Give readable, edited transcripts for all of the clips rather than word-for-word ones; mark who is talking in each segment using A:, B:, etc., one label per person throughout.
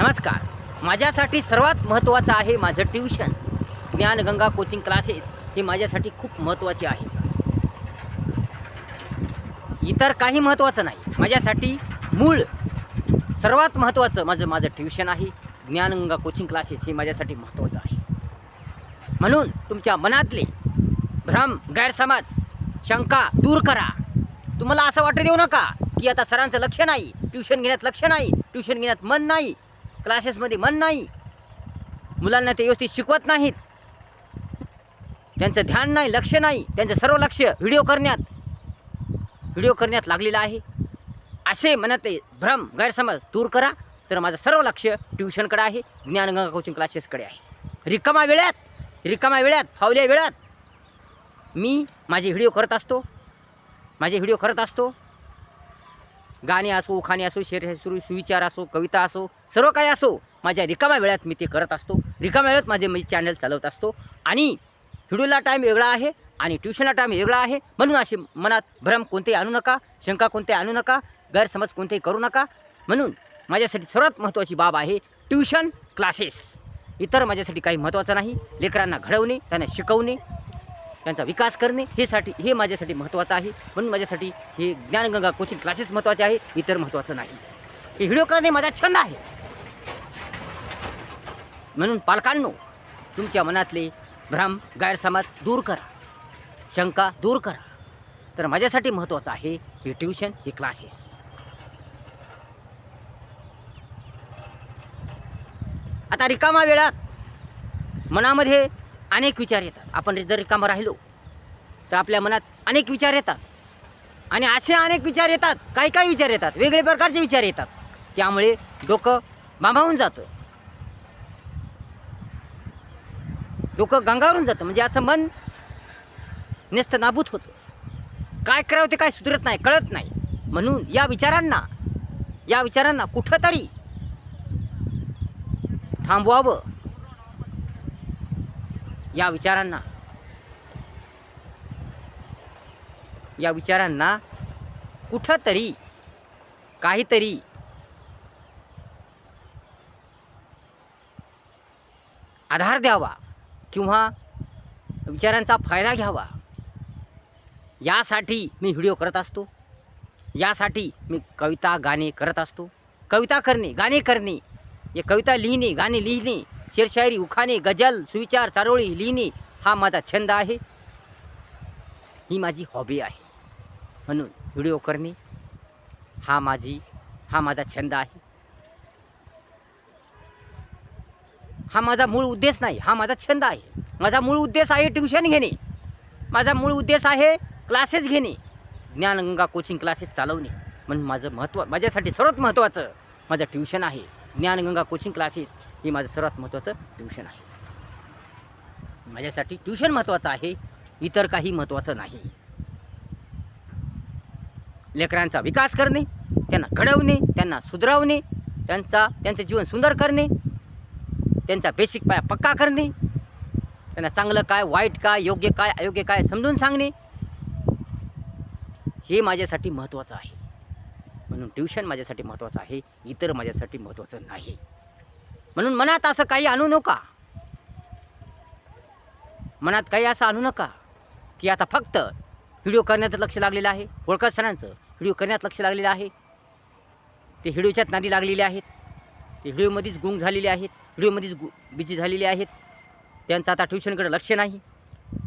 A: नमस्कार. माझ्यासाठी सर्वात महत्त्वाचं आहे माझं ट्यूशन. ज्ञानगंगा कोचिंग क्लासेस हे माझ्यासाठी खूप महत्त्वाचे आहे. इतर काही महत्त्वाचं नाही. माझ्यासाठी मूळ सर्वात महत्त्वाचं माझं ट्यूशन आहे. ज्ञानगंगा कोचिंग क्लासेस हे माझ्यासाठी महत्त्वाचं आहे. म्हणून तुमच्या मनातले भ्रम, गैरसमज, शंका दूर करा. तुम्हाला असं वाटू देऊ नका की आता सरांचं लक्ष नाही, ट्यूशन घेण्यात लक्ष नाही, ट्यूशन घेण्यात मन नाही, क्लासेसमध्ये मन नाही, मुलांना ते व्यवस्थित शिकवत नाहीत, त्यांचं ध्यान नाही, लक्ष नाही, त्यांचं सर्व लक्ष व्हिडिओ करण्यात लागलेलं आहे. असे मनातले भ्रम, गैरसमज दूर करा. तर माझं सर्व लक्ष ट्यूशनकडे आहे, ज्ञानगंगा कोचिंग क्लासेसकडे आहे. रिकाम्या वेळात फावल्या वेळात मी माझे व्हिडिओ करत असतो. गाणे असो, उखाणे असो, शेर असो, सुविचार असो, कविता असो, सर्व काही असो, माझ्या रिकाम्या वेळात मी ते करत असतो. रिकाम्या वेळात मी चॅनल चालवत असतो. आणि व्हिडिओला टाईम वेगळा आहे आणि ट्यूशनला टाईम वेगळा आहे. म्हणून असे मनात भ्रम कोणतेही आणू नका, शंका कोणतेही आणू नका, गैरसमज कोणतेही करू नका. म्हणून माझ्यासाठी सर्वात महत्त्वाची बाब आहे ट्यूशन क्लासेस. इतर माझ्यासाठी काही महत्त्वाचं नाही. लेकरांना घडवणे, त्यांना शिकवणे, त्यांचा विकास करणे हे माझ्यासाठी महत्त्वाचं आहे. म्हणून माझ्यासाठी हे ज्ञानगंगा कोचिंग क्लासेस महत्त्वाचे आहे, इतर महत्त्वाचं नाही. हे व्हिडिओ करणे माझा छंद आहे. म्हणून पालकांनो, तुमच्या मनातले भ्रम, गैरसमज दूर करा, शंका दूर करा. तर माझ्यासाठी महत्त्वाचं आहे हे ट्यूशन, हे क्लासेस. आता रिकामा वेळात मनामध्ये अनेक विचार येतात. आपण जर रिकामं राहिलो तर आपल्या मनात अनेक विचार येतात. आणि असे अनेक विचार येतात, काही विचार येतात, वेगळे प्रकारचे विचार येतात. त्यामुळे डोकं बांबावून जातं, डोकं गंगावरून जातं. म्हणजे असं मन नेस्तनाबूत होतं. काय करावं ते काय सुधरत नाही, कळत नाही. म्हणून या विचारांना कुठंतरी थांबवावं. या विचारांना कुठंतरी काहीतरी आधार द्यावा किंवा विचारांचा फायदा घ्यावा. यासाठी मी व्हिडिओ करत असतो. यासाठी मी कविता, गाणे करत असतो. कविता करणे, गाणे करणे, हे कविता लिहिणे, गाणे लिहिणे, शेरशायरी, उखाणे, गझल, सुविचार, चारोळी लिहिणे हा माझा छंद आहे. ही माझी हॉबी आहे. म्हणून व्हिडिओ करणे हा माझा छंद आहे. हा माझा मूळ उद्देश नाही, हा माझा छंद आहे. माझा मूळ उद्देश आहे ट्यूशन घेणे. माझा मूळ उद्देश आहे क्लासेस घेणे, ज्ञानगंगा कोचिंग क्लासेस चालवणे. म्हणून माझ्यासाठी सर्वात महत्त्वाचं माझं ट्यूशन आहे. ज्ञानगंगा कोचिंग क्लासेस हे माझं सर्वात महत्त्वाचं ट्यूशन आहे. माझ्यासाठी ट्यूशन महत्त्वाचं आहे, इतर काही महत्त्वाचं नाही. लेकरांचा विकास करणे, त्यांना घडवणे, त्यांना सुधारवणे, त्यांचं जीवन सुंदर करणे, त्यांचा बेसिक पाया पक्का करणे, त्यांना चांगलं काय, वाईट काय, योग्य काय, अयोग्य काय समजून सांगणे, हे माझ्यासाठी महत्त्वाचं आहे. म्हणून ट्यूशन माझ्यासाठी महत्त्वाचं आहे, इतर माझ्यासाठी महत्त्वाचं नाही. म्हणून मनात असं काही आणू नका. मनात काही असं आणू नका की आता फक्त व्हिडिओ करण्यात लक्ष लागलेलं आहे. होळकर सरांचं व्हिडिओ करण्यात लक्ष लागलेलं आहे. ते व्हिडिओच्याच नादी लागलेले आहेत. ते व्हिडिओमध्येच गुंग झालेले आहेत, व्हिडिओमध्येच बिझी झालेले आहेत. त्यांचं आता ट्यूशनकडे लक्ष नाही,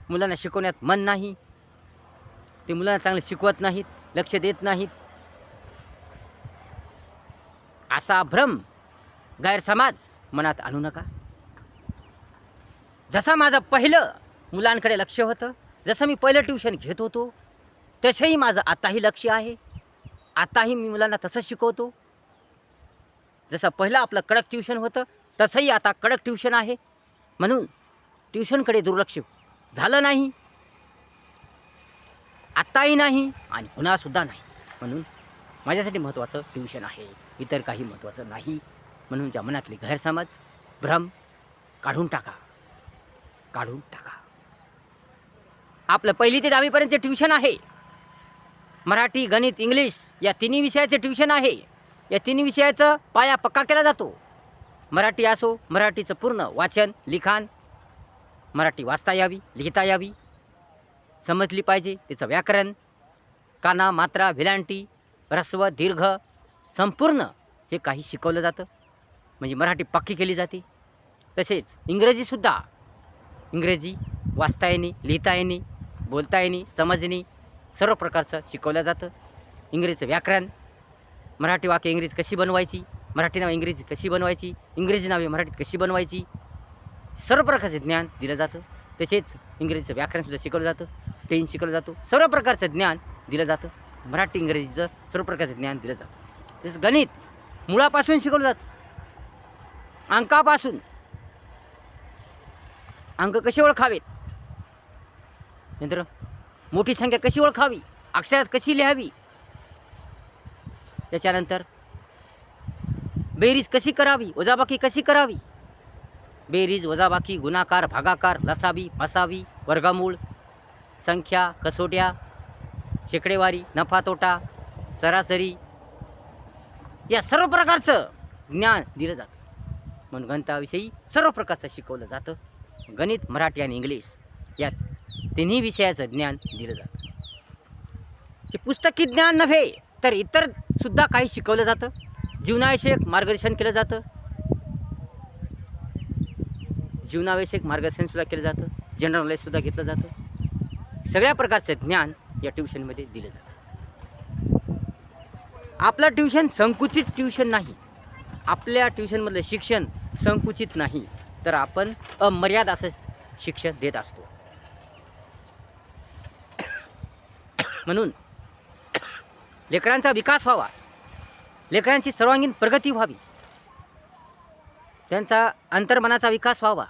A: मुलांना शिकवण्यात मन नाही, ते मुलांना चांगलं शिकवत नाहीत, लक्ष देत नाहीत. असा भ्रम, गैरसमज मनात आणू नका. जसं माझं पहिलं मुलांकडे लक्ष होतं, जसं मी पहिलं ट्यूशन घेत होतो, तसंही माझं आताही लक्ष आहे. आताही मी मुलांना तसं शिकवतो. जसं पहिलं आपलं कडक ट्यूशन होतं, तसंही आता कडक ट्यूशन आहे. म्हणून ट्यूशनकडे दुर्लक्ष झालं नाही, आत्ताही नाही आणि पुन्हासुद्धा नाही. म्हणून माझ्यासाठी महत्त्वाचं ट्यूशन आहे, इतर काही महत्त्वाचं नाही. म्हणून त्या मनातले गैरसमज, भ्रम काढून टाका. आपलं 1ली ते 10वीपर्यंतचे ट्यूशन आहे. मराठी, गणित, इंग्लिश या तिन्ही विषयाचे ट्यूशन आहे. या तिन्ही विषयाचा पाया पक्का केला जातो. मराठी असो, मराठीचं पूर्ण वाचन लिखाण, मराठी वाचता यावी, लिहिता यावी, समजली पाहिजे. त्याचं व्याकरण, काना, मात्रा, वेलांटी, ऱ्हस्व, दीर्घ संपूर्ण हे काही शिकवलं जातं. म्हणजे मराठी पक्की केली जाते. तसेच इंग्रजीसुद्धा, इंग्रजी वाचता येणे, लिहिता येणे, बोलता येणे, समजणे सर्व प्रकारचं शिकवलं जातं. इंग्रजीचं व्याकरण, मराठी वाक्य इंग्रजी कशी बनवायची, मराठी नावे इंग्रजी कशी बनवायची, इंग्रजी नावे मराठीत कशी बनवायची, सर्व प्रकारचं ज्ञान दिलं जातं. तसेच इंग्रजीचं व्याकरणसुद्धा शिकवलं जातं, टेन्स शिकवलं जातो. सर्व प्रकारचं ज्ञान दिलं जातं. मराठी इंग्रजीचं सर्व प्रकारचं ज्ञान दिलं जातं. तसंच गणित मुळापासून शिकवलं जातं, अंकापासून. अंक कसे ओळखावेत, नंतर मोठी संख्या कशी ओळखावी, अक्षरात कशी लिहावी, त्याच्यानंतर बेरीज कशी करावी, वजाबाकी कशी करावी, बेरीज, वजाबाकी, गुणाकार, भागाकार, लसावी, फसावी, वर्गमूळ, संख्या, कसोट्या, शेकडेवारी, नफा तोटा, सरासरी या सर्व प्रकारचं ज्ञान दिलं जातं. म्हणून गणिताविषयी सर्व प्रकारचं शिकवलं जातं. गणित, मराठी आणि इंग्लिश या तिन्ही विषयाचं ज्ञान दिलं जातं. हे पुस्तकी ज्ञान नव्हे तर इतर सुद्धा काही शिकवलं जातं. जीवनाविषयक मार्गदर्शन केलं जातं. जीवनाविषयक मार्गदर्शनसुद्धा केलं जातं. जनरल नॉलेजसुद्धा घेतलं जातं. सगळ्या प्रकारचं ज्ञान या ट्युशनमध्ये दिलं जातं. आपलं ट्युशन संकुचित ट्युशन नाही. आपल्या ट्युशनमधलं शिक्षण संकुचित नाही, तर आपण अमर्याद असं शिक्षण देत असतो. म्हणून लेकरांचा विकास व्हावा, लेकरांची सर्वांगीण प्रगती व्हावी, त्यांचा अंतर्मनाचा विकास व्हावा,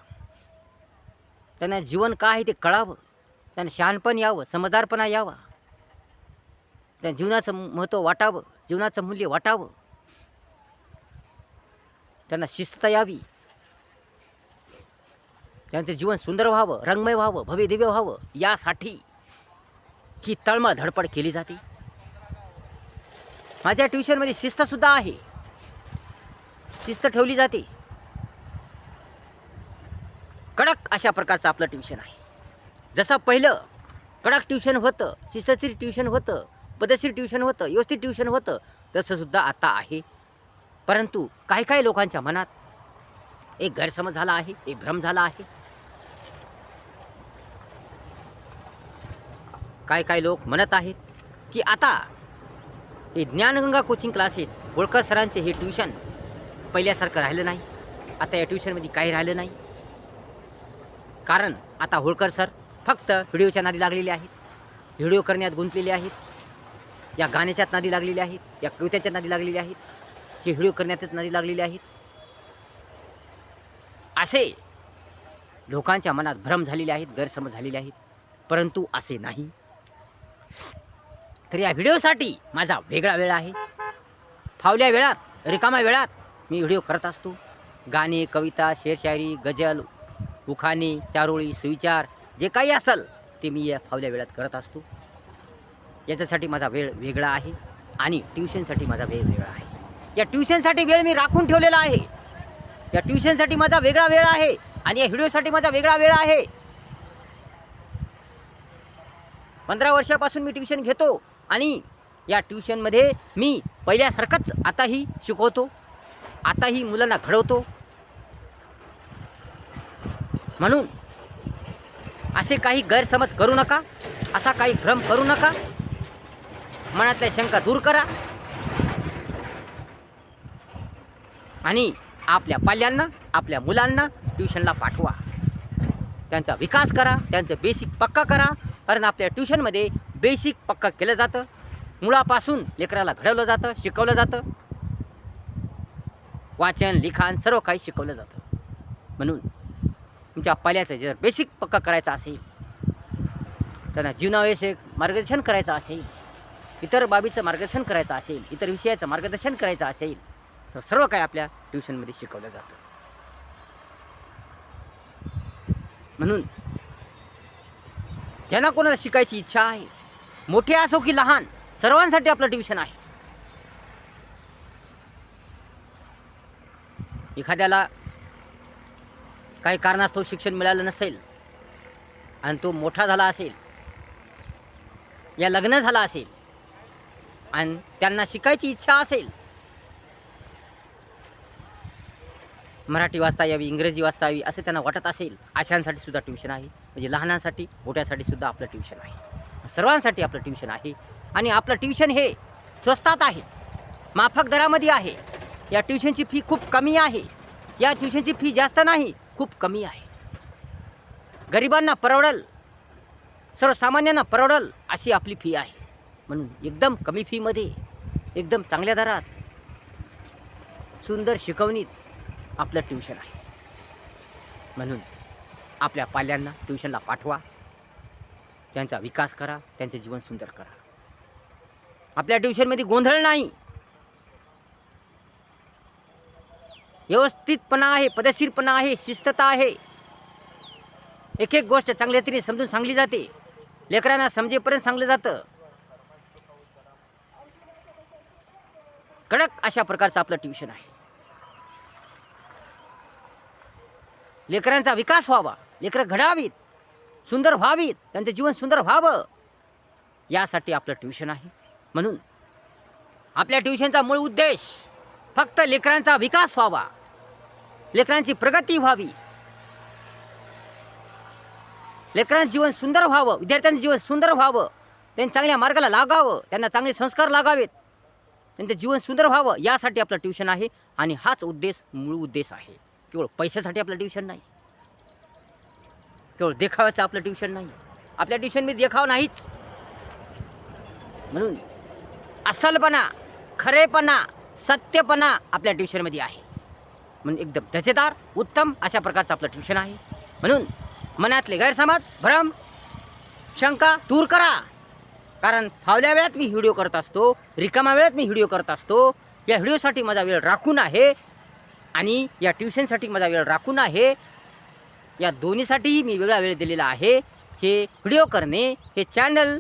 A: त्यांना जीवन काय आहे ते कळावं, त्यांना शहाणपण यावं, समजदारपणा यावा, त्यांना जीवनाचं महत्त्व वाटावं, जीवनाचं मूल्य वाटावं, त्यांना शिस्तता यावी, त्यांचं जीवन सुंदर व्हावं, रंगमय व्हावं, भव्यदिव्य व्हावं, यासाठी ही तळमळ धडपड केली जाते. माझ्या ट्युशनमध्ये शिस्तसुद्धा आहे. शिस्त ठेवली जाते. कडक अशा प्रकारचं आपलं ट्युशन आहे. जसं पहिलं कडक ट्युशन होतं, शिस्तशीर ट्युशन होतं, पद्धतशीर ट्युशन होतं, व्यवस्थित ट्युशन होतं, तसंसुद्धा आता आहे. परंतु काही काही लोकांच्या मनात एक गैरसमज झाला आहे, एक भ्रम झाला आहे. काही लोक म्हणत आहेत की आता हे ज्ञानगंगा कोचिंग क्लासेस, होळकर सरांचे हे ट्युशन पहिल्यासारखं राहिलं नाही. आता या ट्युशनमध्ये काही राहिलं नाही. कारण आता होळकर सर फक्त व्हिडिओच्या नादी लागलेले आहेत, व्हिडिओ करण्यात गुंतलेले आहेत, या गाण्याच्यात नादी लागलेले आहेत, या कवितेच्या नादी लागलेले आहेत, हे व्हिडिओ करण्यातच नादी लागलेले आहेत. असे लोकांच्या मनात भ्रम झालेले आहेत, गैरसमज झालेले आहेत. परंतु असे नाही. तर या व्हिडिओसाठी माझा वेगळा वेळ आहे. फावल्या वेळात, रिकाम्या वेळात मी व्हिडिओ करत असतो. गाणे, कविता, शेरशायरी, गझल, उखाणे, चारोळी, सुविचार जे काही असेल ते मी या फावल्या वेळात करत असतो. याच्यासाठी माझा वेळ वेगळा आहे आणि ट्युशनसाठी माझा वेळ वेगळा आहे. या ट्युशनसाठी वेळ मी राखून ठेवलेला आहे. या ट्युशनसाठी माझा वेगळा वेळ आहे आणि या व्हिडिओसाठी माझा वेगळा वेळ आहे. 15 वर्षापासून मी ट्युशन घेतो आणि या ट्युशनमध्ये मी पहिल्यासारखंच आताही शिकवतो, आताही मुलांना घडवतो. म्हणून असे काही गैरसमज करू नका, असा काही भ्रम करू नका. मनातल्या शंका दूर करा आणि आपल्या पाल्यांना, आपल्या मुलांना ट्युशनला पाठवा. त्यांचा विकास करा, त्यांचं बेसिक पक्का करा. कारण आपल्या ट्युशनमध्ये बेसिक पक्का केलं जातं. मुळापासून लेकराला घडवलं जातं, शिकवलं जातं. वाचन, लिखाण सर्व काही शिकवलं जातं. म्हणून तुमच्या पाल्याचं जर बेसिक पक्का करायचा असेल, त्यांना जीवनाविषयक मार्गदर्शन करायचं असेल, इतर बाबीचं मार्गदर्शन करायचं असेल, इतर विषयाचं मार्गदर्शन करायचं असेल, तर सर्व काही आपल्या ट्युशनमध्ये शिकवलं जातं. म्हणून ज्यांना कोणाला शिकायची इच्छा आहे, मोठे असो की लहान, सर्वांसाठी आपलं ट्युशन आहे. एखाद्याला काही कारणास्तव शिक्षण मिळालं नसेल आणि तो मोठा झाला असेल, या लग्न झाला असेल आणि त्यांना शिकायची इच्छा असेल, मराठी वाचता यावी, इंग्रजी वाचता यावी असं त्यांना वाटत असेल, अशांसाठी सुद्धा ट्युशन आहे. म्हणजे लहानांसाठी मोठ्यासाठी सुद्धा आपलं ट्युशन आहे. सर्वांसाठी आपलं ट्युशन आहे. आणि आपलं ट्युशन हे स्वस्तात आहे, माफक दरामध्ये आहे. या ट्युशनची फी खूप कमी आहे. या ट्युशनची फी जास्त नाही, खूप कमी आहे. गरिबांना परवडल, सर्वसामान्यांना परवडल अशी आपली फी आहे. म्हणून एकदम कमी फीमध्ये, एकदम चांगल्या दरात, सुंदर शिकवणीत आपलं ट्युशन आहे. म्हणून आपल्या पाल्यांना ट्युशनला पाठवा, त्यांचा विकास करा, त्यांचे जीवन सुंदर करा. आपल्या ट्युशनमध्ये गोंधळ नाही, व्यवस्थितपणा आहे, पद्धतशीरपणा आहे, शिस्तता आहे. एक एक गोष्ट चांगल्या रीतीने समजून सांगली जाते, लेकरांना समजेपर्यंत सांगलं जातं. कडक अशा प्रकारचं आपलं ट्युशन आहे. लेकरांचा विकास व्हावा, लेकरं घडावीत, सुंदर व्हावीत, त्यांचं जीवन सुंदर व्हावं, यासाठी आपलं ट्युशन आहे. म्हणून आपल्या ट्युशनचा मूळ उद्देश फक्त लेकरांचा विकास व्हावा, लेकरांची प्रगती व्हावी, लेकरांचं जीवन सुंदर व्हावं, विद्यार्थ्यांचं जीवन सुंदर व्हावं, त्यांनी चांगल्या मार्गाला लागावं, त्यांना चांगले संस्कार लागावेत, त्यांचं जीवन सुंदर व्हावं, यासाठी आपलं ट्युशन आहे. आणि हाच उद्देश, मूळ उद्देश आहे. केवळ पैशासाठी आपलं ट्युशन नाही, केवळ देखाव्याचं आपलं ट्युशन नाही. आपल्या ट्युशनमध्ये देखावा नाहीच. म्हणून असलपणा, खरेपणा, सत्यपणा आपल्या ट्युशनमध्ये आहे. म्हणून एकदम दर्जेदार, उत्तम अशा प्रकारचं आपलं ट्युशन आहे. म्हणून मनातले गैरसमज, भ्रम, शंका दूर करा. कारण फावल्या वेळात मी व्हिडिओ करत असतो, रिकाम्या वेळात मी व्हिडिओ करत असतो. या व्हिडिओसाठी माझा वेळ राखून आहे आणि या ट्युशनसाठी माझा वेळ राखून आहे. या दोन्हीसाठीही मी वेगळा वेळ दिलेला आहे. हे व्हिडिओ करणे, हे चॅनल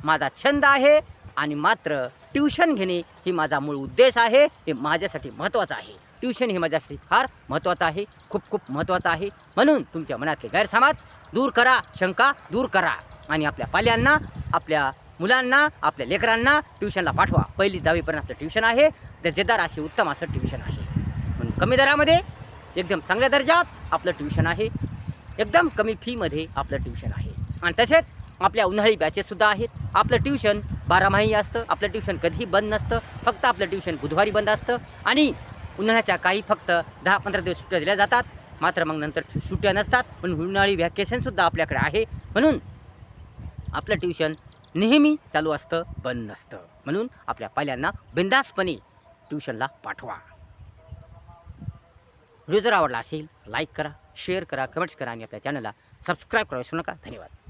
A: माझा छंद आहे आणि मात्र ट्युशन घेणे ही माझा मूळ उद्देश आहे. हे माझ्यासाठी महत्त्वाचं आहे. ट्युशन हे माझ्यासाठी फार महत्त्वाचं आहे, खूप खूप महत्त्वाचं आहे. म्हणून तुमच्या मनातले गैरसमज दूर करा, शंका दूर करा आणि आपल्या पाल्यांना, आपल्या मुलांना, आपल्या लेकरांना ट्युशनला पाठवा. 1ली 10वीपर्यंत आपलं ट्युशन आहे. दर्जेदार असे उत्तम असं ट्युशन आहे. म्हणून कमी दरामध्ये, एकदम चांगल्या दर्जात आपलं ट्युशन आहे. एकदम कमी फीमध्ये आपलं ट्युशन आहे. आणि तसेच आपल्या उन्हाळी बॅचेससुद्धा आहेत. आपलं ट्युशन 12माही असतं. आपलं ट्युशन कधीही बंद नसतं. फक्त आपलं ट्युशन बुधवारी बंद असतं आणि उन्हाळ्याच्या काही फक्त 10-15 दिवस सुट्ट्या दिल्या जातात. मात्र मग नंतर सुट्ट्या नसतात. पण उन्हाळी व्हॅकेशनसुद्धा आपल्याकडे आहे. म्हणून आपलं ट्युशन नेहमी चालू असतं, बंद नसतं. म्हणून आपल्या पाल्यांना बिनधास्तपणे ट्युशनला पाठवा. व्हिडिओ जर आवडला असेल लाईक करा, शेअर करा, कमेंट्स करा आणि आपल्या चॅनलला सबस्क्राईब करा विसरू नका. धन्यवाद.